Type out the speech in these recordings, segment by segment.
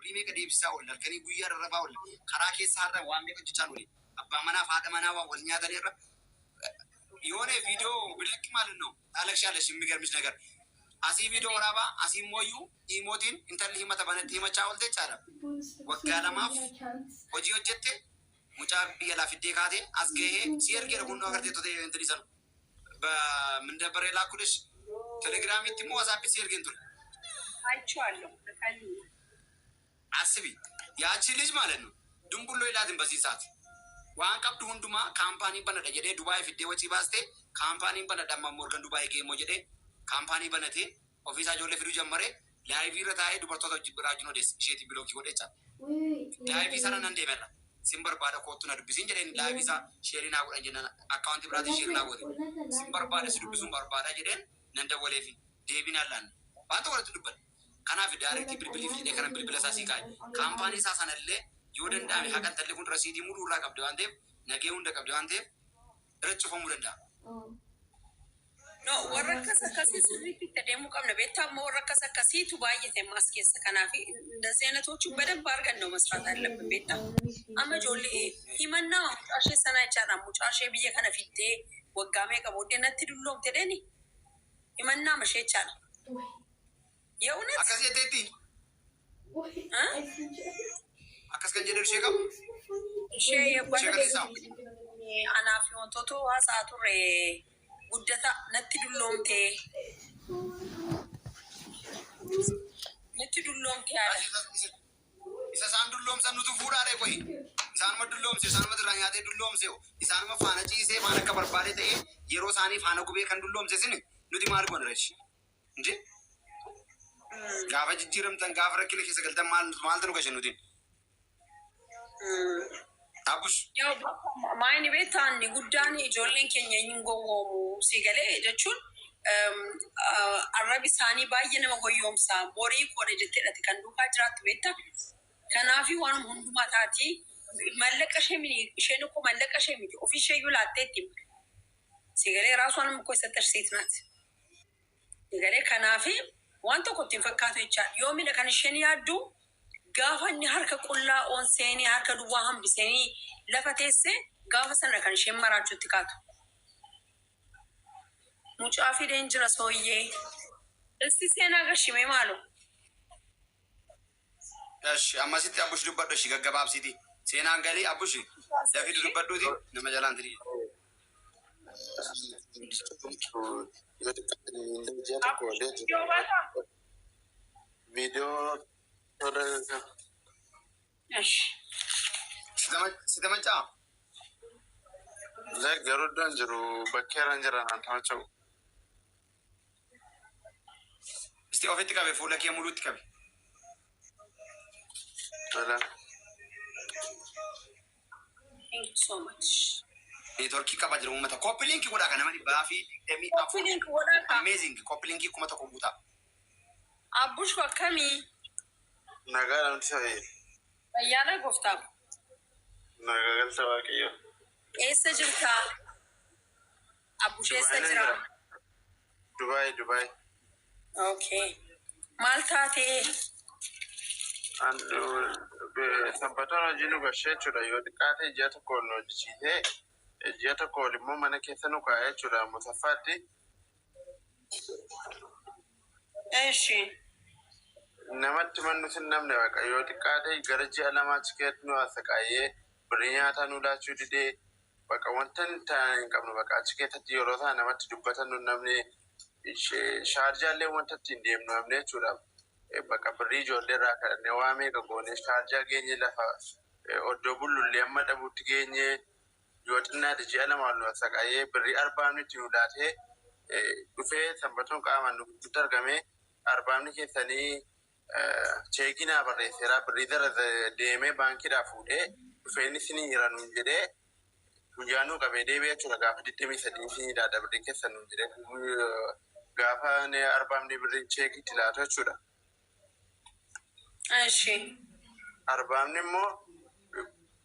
birrii meeqa deebisaa oolla halkanii guyyaa rarrafaa oolla karaa keessaa irra waan meeqa jechaan oole abbaa manaa fi haadha manaa waan wal nyaatanii irra የሆነ ቪዲዮ ብለቅ ማለት ነው ታለቅሻለሽ። የሚገርምሽ ነገር አሲ ቪዲዮ ወራባ አሲ ሞዩ ኢሞቲን ኢንተርሊ ሂመተ በነት ሂመቻ ወልተ ቻለ ወጋለማፍ ሆጂ ሆጀቴ ሙጫ ቢየላ ፊዴ ካቴ አስገሄ ሲርጌ ረጉኖ አገርቴ ቶቴ እንትን ይሰሩ በምን ነበር የላኩልሽ ቴሌግራም ይትሞ ዋትስአፕ ሲርጌ እንትን አይቼዋለሁ። አስቢ ያቺ ልጅ ማለት ነው ድንቡሎ ይላትን በዚህ ሰዓት waan qabdu hunduma kaampaanii banadha jedhee Dubaay fiddee wacii baastee kaampaanii banadha amma Morgan Dubaay geemmoo jedhee kaampaanii banatee ofiisaa ijoollee fiduu jammaree laayivii irra taa'ee dubartoota biraajin odeessa isheetii bilookii godhecha laayivii sana nan deemerra sin barbaada kootu na dubbisiin jedheen laayivii isaa sheerii naa godhan jennaan akkaawuntii biraatii sheerii naa godhe sin barbaada si dubbisuun barbaada jedheen nan dawwaleefi deebiin allaan waan tokkotti dubban kanaaf daareetti bilbilii fi jedhee kana bilbila isaa sii kaa'e kaampaanii isaa sanallee yoo danda'ame haqan talli kun rasiidii muduu irraa qabde waan ta'eef nagee hunda qabde waan ta'eef irra cufamuu danda'a. No warra akkas akkasii sirriitti itti adeemuu qabna beektaa ammoo warra akkas akkasiitu baay'ate maas keessa kanaaf እንደዚህ አይነቶቹን በደንብ አድርገን ነው መስራት አለብን። ቤታ አመ ጆሊ ሂመና ሙጫሼ ሰና ይቻላ ሙጫሼ ብዬ ከነ ፊቴ ወጋሜ ቀቦዴ ነት ዱሎም ተደኒ ሂመና መሸ ይቻላ የእውነት አከዚህ ተቲ akkas kan jedhu ishee qabu ishee anaa fi wantoota haasaa turre guddata natti dulloomte isa isaan dulloomsan nutu fuudhaadhe qoyi isaanuma dulloomse isaanuma irraa nyaatee dulloomse isaanuma faana ciisee maal akka barbaade ta'e yeroo isaanii faana gubee kan dulloomse sin nuti maal goona rechi inji gaafa jijjiiramtan gaafa rakkina keessa galtan maaltu nu gashe nutiin Abus. Yo, maini betani guddani ijoolleen keenya hin gowwoomu si galee jechuun arrabi isaanii baay'ee nama goyyomsa borii koodha jetteedhati kan duukaa jiraattu beekta. Kanaafi waan hundumaa taati mallaqa ishee miti isheen uko mallaqa ishee miti ofii ishee iyyuu laatteetti si galee raasuun amma koo isa tarsiitnaati. Si galee kanaafi waan tokko ittiin fakkaatu jechaadha. Yoomina kan isheen yaaddu gaafa inni harka qullaa oonseenii harka duwwaa hambiseenii lafa teesse gaafa sana kan isheen maraachuutti kaatu. Mucaa fideen jira sooyyee. Isti seenaa gashimee maaloo? Eshi ammasitti abbush dubbadhu ishii gaggabaabsiti. Seenaan galii abbush dafii dubbadhuuti nama jalaan tirii. Video Sida macaa? Garuu iddoo jiru bakkeeraan jiran antama ta'u. Isti ofitti qabe fuula kee muluutti qabe. Thank you so much. Neetworkii qaba jira uummata. Koppii linkii godhaa kana mali baafii dhimmi afur. Amazing koppii linkii kuma tokko guutaa. Abbush akkamii? Nagaa namti ta'e. Fayyaadha gooftaa. Nagaa galta waaqayyo. Eessa jirtaa? Abbush eessa jira? Dubaay. Okay. Maal taatee? Sabbatoon hojii nu gashee jechuudha. Yoo xiqqaate ji'a tokko nu hojjechiisee ji'a tokko immoo mana keessa nu kaa'ee jechuudha. Musaffaatti. Eshi. Namatti mannu sin namne baqa yoo xiqqaate gara ji'a lamaa chikeetti nu asaqaayee birrii nyaataa nu laachuu didee baqa wanta ta'an hin qabnu baqa chikeettatti yeroo ta'an namatti dubbatan nu namne shaarjaallee wanta ittiin deemnu namne jechuudha. Baqa birrii ijoollee irraa kadhannee waa meeqa goone shaarjaa geenye lafa oddoo bullullee amma dhabuutti geenye yoo xinnaate ji'a lamaa nu asaqaayee birrii arbaamni itti nu laatee dhufee sanbatoon qaamaan nu gidduutti argamee arbaamni keessanii cheekinaa barreesseera birrii dara deemee baankiidhaa fuudhee dhufeenni isinii jira nuun jedhee guyyaa nuu qabee deebi'ee jechuudha gaafa 23 isinii daadha birrii keessa nuun jedhee gaafa arbaamni birrii cheekiitti laatu jechuudha. Eshi. Arbaamni immoo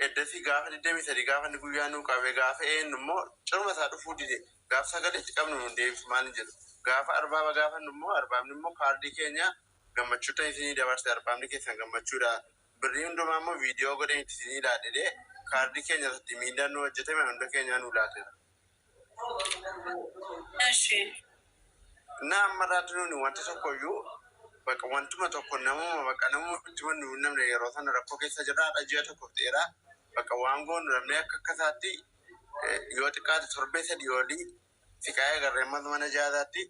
eddasii gaafa 23 gaafa inni guyyaa nuu qabee gaafa eenyu immoo cirma isaa dhufuu dide gaafa sagaleetti qabnu nuun deebisu maal jedhu gaafa arbaaba gaafa immoo arbaamni immoo kaardii keenya gammachuu ta'e isinii dabarse arbaamni keessan gammachuudha. Birrii hundumaa immoo viidiyoo godhee isinii laadhee kaardii keenya irratti miidhaan nu hojjetame hunda keenyaa nu laateera. Na ammarraatti nuuni wanta tokkoyyuu bakka wantuma tokko namuma bakka namuma itti wannu namni yeroo sana rakkoo keessa jirra ji'a tokko ta'eera bakka waan goonu namni akka akkasaatti yoo xiqqaate torbee sadii olii siqaayee garreemmas mana jaataatti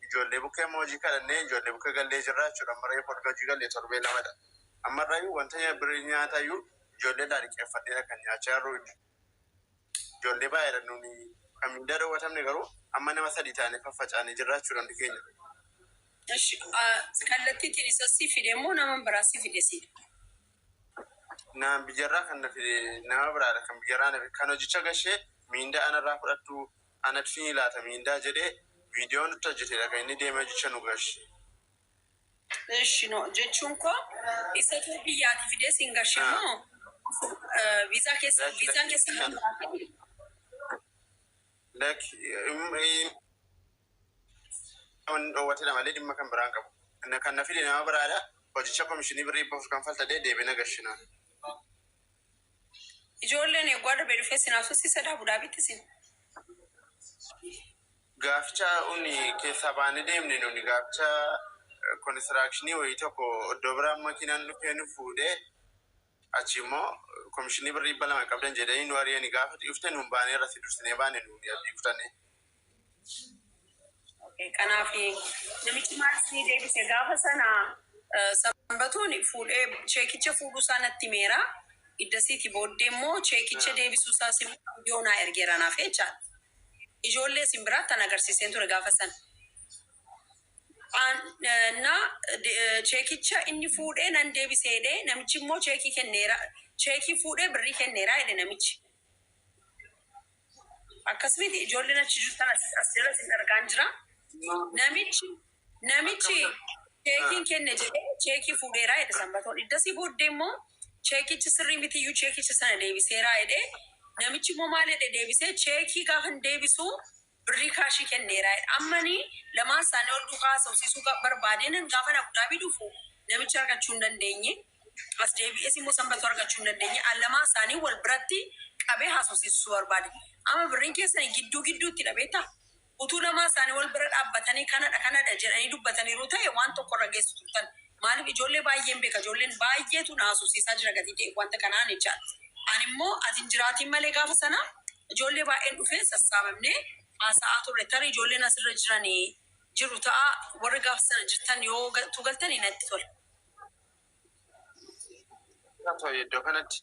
ijoollee bukkee hojii kadhannee ijoollee bukkee gallee jirra jechuudha. Amma reefu hojii gallee torbee lamadha. Ammarraayyuu wanta birrii nyaatayyuu ijoollee daadhiqeeffadheedha kan nyaachaa jirru. Ijoollee baay'eedha nuuni kan miidhaa dhoowwatamne garuu amma nama sadii taanee faffacaanee jirra jechuudha hundi keenya. Kallattiitiin isa si fide moo nama biraa si fide si? Nama biyyarraa kan na fide nama biraadha kan biyyarraa na fide kan hojicha gashee miindaa anarraa fudhattu anatti fi laata miindaa jedhee viidiyoo nutti hojjeteedha kan inni deemee hojicha nu gashe. No jechuun koo isatu biyyaatti fidee siin gashe moo viizaan keessa dhoowwateedha malee dhimma kan biraan qabu. Kan na fide nama biraadha. Hojicha komishinii birrii bahuuf kan faltadee deebina gashinaa. Ijoolleen eeguu darbee dhufee sinaafsu si sadaa budaa bitti sin. Gaaficha uni keessaa baanee deemne nuni gaaficha konistirakshinii wayii tokko iddoo biraa makiinaan dhufee nu fuudhee achi immoo komishinii birrii 200 qabdan jedhanii nu ari'anii gaafa dhufte nuun baanee irratti dursinee baane nuuni abdii kutanne. Kanaaf namichi maal isinii deebise gaafa sana sanbatuun fuudhee cheekicha fuudhuu isaa natti meera. Iddasiiti booddee immoo cheekicha deebisuu isaa yoo naa ergeera naaf jechaadha. Ijoollee isin biraatti an agarsiiseen ture gaafa sana. Na cheekicha inni fuudhee nan deebiseedhe namichi immoo cheekii kenneera. Cheekii fuudhee birrii kenneera jedhe namichi. Akkasumatti ijoolleen achi jirtan as jala isin argaan jira. Namichi cheekiin kenne jedhee cheekii fuudheeraa jedhe sanbatoon. Iddasii booddee immoo cheekichi sirrii mitiyyuu cheekicha sana deebiseeraa jedhe namichi immoo maal jedhe deebisee cheekii gaafa deebisuu birrii kaashii kenneeraa jedhe. Ammanii lamaan isaanii ol duukaa haasofsiisuu barbaadeen gaafa na guddaa dhufu namichi argachuu hin dandeenye. As deebi'ees immoo sanbatoo argachuu hin dandeenye. Lamaan isaanii wal biratti qabee haasofsiisuu barbaade. Amma birriin keessanii gidduutti dhabeeta. Utuu lamaan isaanii wal bira dhaabbatanii kanadha jedhanii dubbataniiru ta'e waan tokko irra geessu turtan. Maaliif ijoollee baay'een beeka ijoolleen baay'eetu na haasofsiisaa jira gatii ta'e wanta kanaan jechaadha. Ani immoo ati jiraatiin malee gaafa sana ijoollee baay'een dhufee sassaabamnee haasa'aa turre. Tarii ijoolleen asirra jiranii jiru ta'a warri gaafa sana jirtan yoo tugaltanii natti tola. Iddoo kanatti.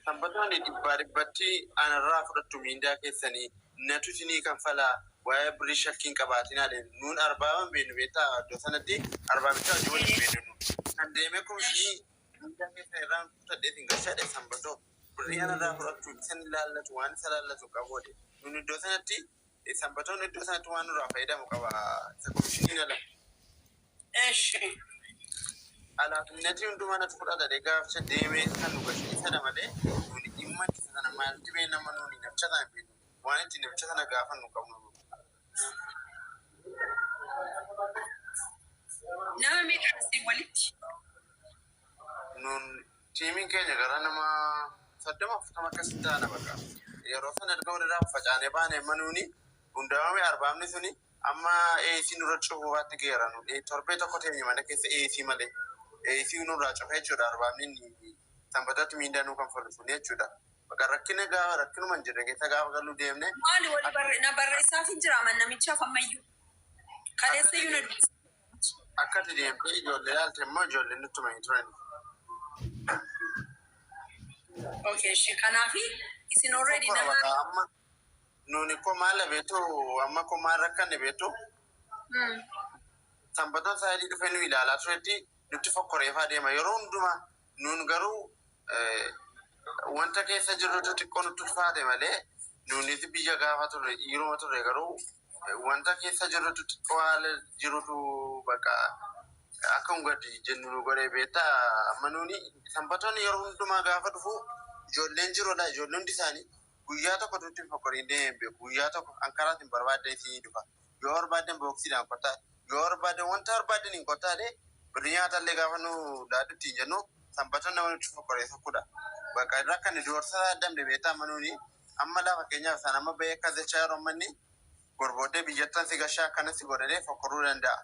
Sanbatoonni dhibbatti anarraa fudhattu miindaa keessanii natu isinii kanfalaa waa'ee birrii shakkiin qabaatinaa nuun arbaaban beenu beektaa iddoo sanatti arbaabicha hojii waliin beenu kan deemee komishinii miindaa keessan irraa fudhadheetiin gashaadhe sanbatoo birrii anarraa fudhattu isan ilaallatu waan isa ilaallatu qaboodhe nuun iddoo sanatti sanbatoon iddoo sanatti waan nurraa fayyadamu qaba isa komishiniin ala. Alaafinati hundumaa natti fudhadhadhe gaaficha deemee kan nu gashe isa malee nuuni dhimma ittisa sana maalti bee nama nuuni namicha sana beenu waan itti namicha sana gaafa nu qabnu. Nama meeqa asii walitti? Nuun tiimiin keenya gara nama 30 akkasii taana bakka yeroo sana erga walirraa facaanee baanee manuuni hundaa'ame arbaamni suni amma eesii nurra cufuufaatti geera nu torbee tokko teenye mana keessa eesii malee. Eesii nurraa cufee jechuudha arbaamni sanbatatti miindaa nuu kan fallisuun jechuudha. Bakka rakkinuma hin jirre keessa gaafa galuu deemne. Maali wali na barreessaaf hin jira man namichaaf ammayyuu. Kaleessa iyyuu na dubbisa. Akkati deemtee ijoollee ilaalte immoo ijoolleen nuttuma hin turan. Kanaafi isin already nama. Nuuni koo maal beektu amma koo maal rakkanne beektu. Sanbatoon saayidii dhufee nu ilaalaa turetti. Nuti fokkoreefaa deema yeroo hundumaa nuun garuu wanta keessa jirrutu xiqqoo nutti ulfaate malee nuunis biyya gaafa turre dhiiruma turre garuu wanta keessa jirrutu xiqqoo haala jirutu bakka akka hungadi jennu nu godhee beektaa amma nuuni sanbatoonni yeroo hundumaa gaafa dhufu ijoolleen jiroodha ijoolleen hundi isaanii guyyaa tokko nutti fokkoriin deemee beeku guyyaa tokko ankaraatiin barbaadde isinii dhufa yoo barbaadden booksiidhaan qotaa yoo barbaade wanta barbaadaniin qotaadhe birrii nyaatallee gaafa nu daadhutti hin jennu sanbata nama nuti fokkoree tokkodha. Bakka irraa kan doorsa damde beektaa manuuni amma lafa keenyaaf isaan amma bahee akka jechaa yeroo manni borbooddee biyyattan si gashaa akkanas si godhanii fokkoruu danda'a.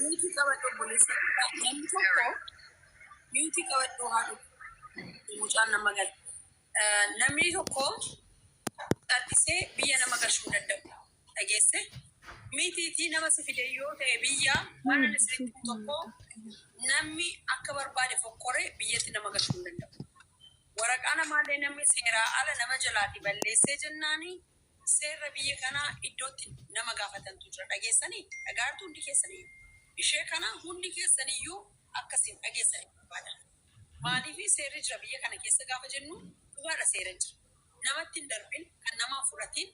Miti qabadhu obboleessa namni tokko miti qabadhu haadhu mucaan nama gala. Namni tokko xaxxisee biyya nama galchuu danda'u. Dhageesse mitiitii nama si fide yoo ta'e biyya waan ani sirriitti tokko namni akka barbaade fokkoree biyyatti nama galchuu danda'u. Waraqaa namaallee namni seeraa ala nama jalaati balleessee jennaani seerra biyya kanaa iddootti nama gaafatantu jira. Dhageessanii dhagaartuu hundi keessanii ishee kana hundi keessaniyyuu akkasiin dhageessanii barbaada. Maaliif seerri jira biyya kana keessa gaafa jennu dhugaadha seera jira. Namatti hin darbin kan nama fudhatiin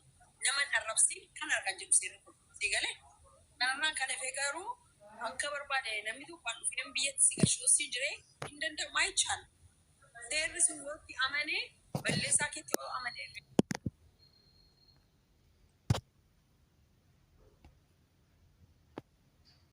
nama hin arrabsiin kan argan jedhu seerri kun. Sigalee kanarraan kan hafee garuu akka barbaade namni tokko waan dhufeen biyyatti si galchuu si jiree hin danda'u maa jechaadha. Seerri sun yoo itti amanee balleessaa keetti yoo amane